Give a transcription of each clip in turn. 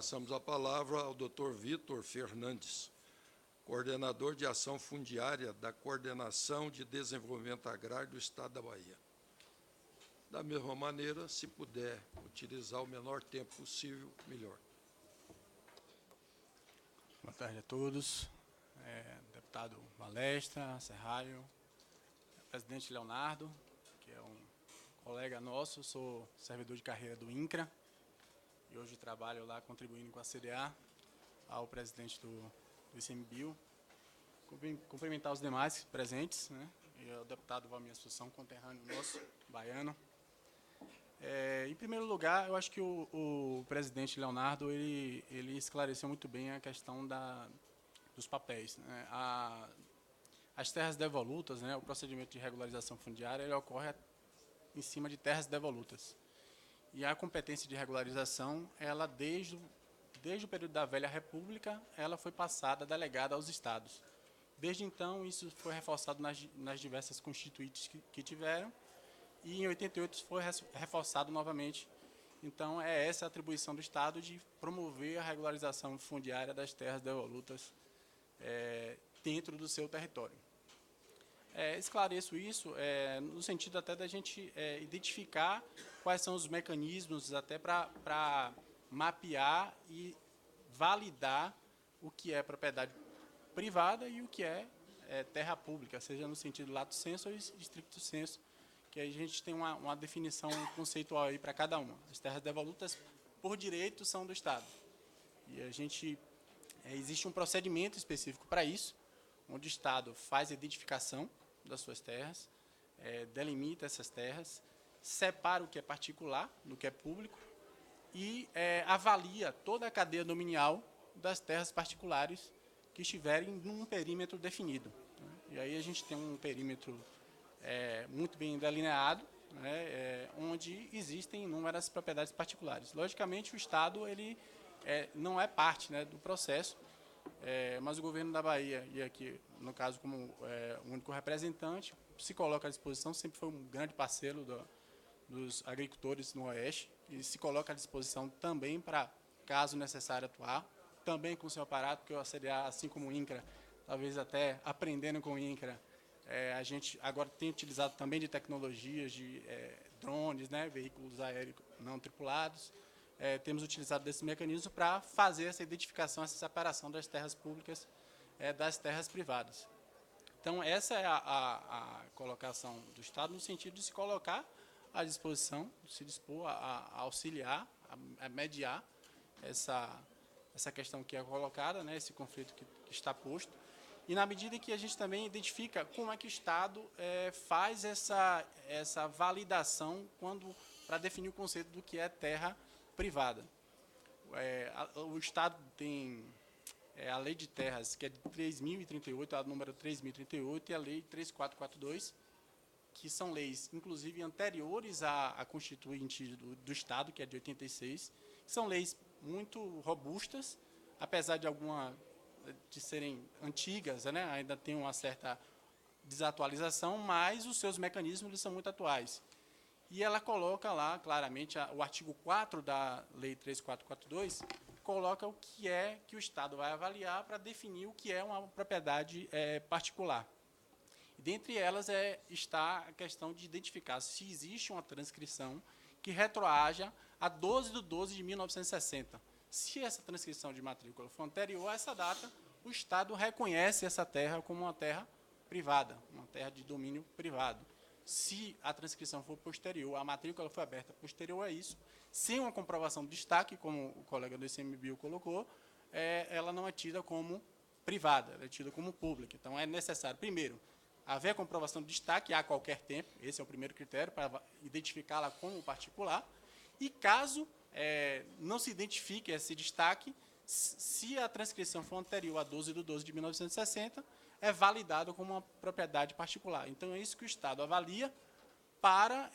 passamos a palavra ao Dr. Vitor Fernandes, coordenador de ação fundiária da Coordenação de Desenvolvimento Agrário do Estado da Bahia. Da mesma maneira, se puder utilizar o menor tempo possível, melhor. Boa tarde a todos. Deputado Balestra, Serraio, presidente Leonardo, que é um colega nosso, sou servidor de carreira do INCRA e hoje trabalho lá contribuindo com a CDA, ao presidente do ICMBio. Cumprimentar os demais presentes, né, e o deputado Valmir Assunção, conterrâneo nosso, baiano. Em primeiro lugar, eu acho que o presidente Leonardo ele esclareceu muito bem a questão dos papéis, né? As terras devolutas, né, o procedimento de regularização fundiária, ele ocorre em cima de terras devolutas. E a competência de regularização, ela desde o período da Velha República, ela foi passada, delegada aos estados. Desde então, isso foi reforçado nas diversas constituintes que tiveram, e em 88 foi reforçado novamente. Então, é essa a atribuição do Estado de promover a regularização fundiária das terras devolutas dentro do seu território. Esclareço isso no sentido até da gente identificar quais são os mecanismos até para mapear e validar o que é propriedade privada e o que é terra pública, seja no sentido lato sensu ou estricto sensu, que a gente tem uma definição conceitual aí para cada uma. As terras devolutas, por direito, são do Estado. E a gente existe um procedimento específico para isso, onde o Estado faz a identificação das suas terras, delimita essas terras, separa o que é particular do que é público e avalia toda a cadeia dominial das terras particulares que estiverem num perímetro definido. E aí a gente tem um perímetro muito bem delineado, né, onde existem inúmeras propriedades particulares. Logicamente, o Estado ele não é parte, né, do processo, mas o governo da Bahia, e aqui, no caso, como o único representante, se coloca à disposição, sempre foi um grande parceiro dos agricultores no Oeste, e se coloca à disposição também para, caso necessário, atuar, também com o seu aparato, porque o CDA, assim como o INCRA, talvez até aprendendo com o INCRA, a gente agora tem utilizado também de tecnologias de drones, né, veículos aéreos não tripulados. Temos utilizado desse mecanismo para fazer essa identificação, essa separação das terras públicas das terras privadas. Então, essa é a colocação do Estado, no sentido de se colocar à disposição, de se dispor a auxiliar, a mediar essa questão que é colocada, né, esse conflito que está posto. E na medida que a gente também identifica como é que o Estado faz essa validação para definir o conceito do que é terra privada. O Estado tem a Lei de Terras, que é de 3.038, a número 3.038, e a Lei 3442, que são leis, inclusive, anteriores à Constituinte do Estado, que é de 86, que são leis muito robustas, apesar de serem antigas, né, ainda tem uma certa desatualização, mas os seus mecanismos eles são muito atuais. E ela coloca lá, claramente, o artigo 4 da Lei 3442, coloca o que é que o Estado vai avaliar para definir o que é uma propriedade particular. E dentre elas está a questão de identificar se existe uma transcrição que retroaja a 12/12/1960. Se essa transcrição de matrícula for anterior a essa data, o Estado reconhece essa terra como uma terra privada, uma terra de domínio privado. Se a transcrição for posterior, a matrícula foi aberta posterior a isso, sem uma comprovação de destaque, como o colega do ICMBio colocou, ela não é tida como privada, ela é tida como pública. Então, é necessário, primeiro, haver a comprovação de destaque a qualquer tempo, esse é o primeiro critério, para identificá-la como particular, e caso não se identifique esse destaque, se a transcrição for anterior a 12/12/1960, é validado como uma propriedade particular. Então, é isso que o Estado avalia para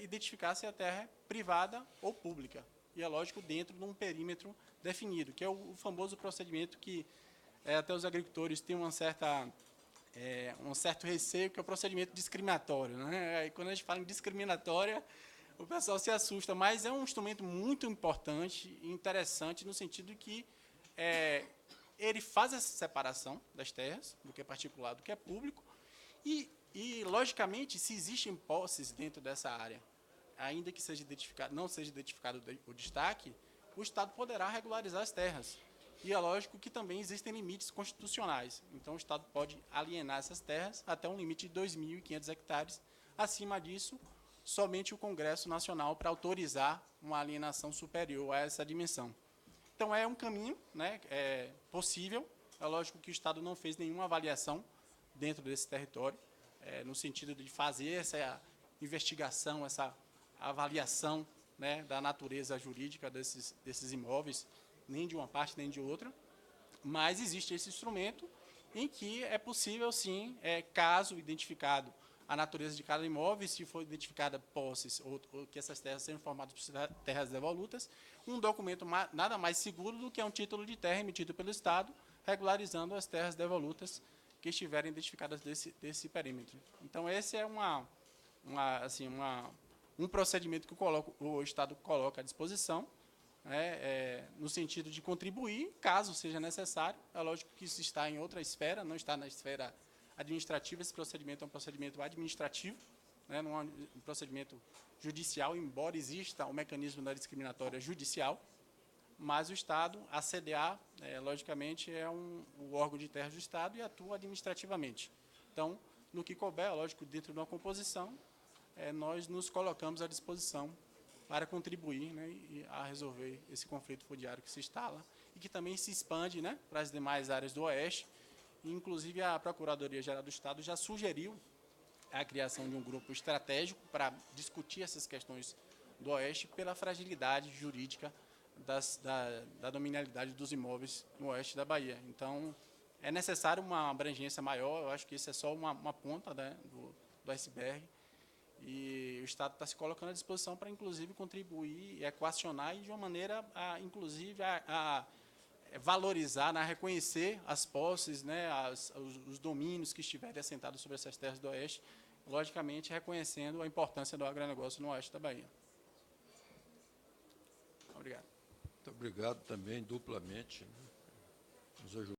identificar se a terra é privada ou pública. E, é lógico, dentro de um perímetro definido, que é o famoso procedimento que até os agricultores têm um certo receio, que é o procedimento discriminatório, né? Aí, quando a gente fala em discriminatória, O pessoal se assusta, mas é um instrumento muito importante e interessante no sentido que ele faz essa separação das terras, do que é particular, do que é público, e logicamente, se existem posses dentro dessa área, ainda que seja identificado, não seja identificado o destaque, o Estado poderá regularizar as terras. E é lógico que também existem limites constitucionais. Então, o Estado pode alienar essas terras até um limite de 2.500 hectares. Acima disso, somente o Congresso Nacional para autorizar uma alienação superior a essa dimensão. Então, é um caminho, né, possível. É lógico que o Estado não fez nenhuma avaliação dentro desse território, no sentido de fazer essa investigação, essa avaliação, né, da natureza jurídica desses imóveis, nem de uma parte nem de outra, mas existe esse instrumento em que é possível, sim, caso identificado a natureza de cada imóvel, se for identificada posses ou que essas terras sejam formadas por terras devolutas, um documento nada mais seguro do que um título de terra emitido pelo Estado, regularizando as terras devolutas que estiverem identificadas desse perímetro. Então, esse é um procedimento que o Estado coloca à disposição, no sentido de contribuir, caso seja necessário. É lógico que isso está em outra esfera, não está na esfera administrativa. Esse procedimento é um procedimento administrativo, né, não é um procedimento judicial, embora exista o mecanismo da discriminatória judicial, mas o Estado, a CDA, logicamente, é o órgão de terras do Estado e atua administrativamente. Então, no que couber, lógico, dentro de uma composição, nós nos colocamos à disposição para contribuir, né, a resolver esse conflito fundiário que se instala e que também se expande, né, para as demais áreas do Oeste. E, inclusive, a Procuradoria-Geral do Estado já sugeriu a criação de um grupo estratégico para discutir essas questões do Oeste pela fragilidade jurídica da dominialidade dos imóveis no Oeste da Bahia. Então, é necessário uma abrangência maior. Eu acho que isso é só uma ponta, né, do iceberg. E o Estado está se colocando à disposição para, inclusive, contribuir e equacionar e de uma maneira, inclusive, a valorizar, a reconhecer as posses, né, os domínios que estiverem assentados sobre essas terras do Oeste, logicamente reconhecendo a importância do agronegócio no Oeste da Bahia. Obrigado. Muito obrigado também, duplamente, né, nos ajudou.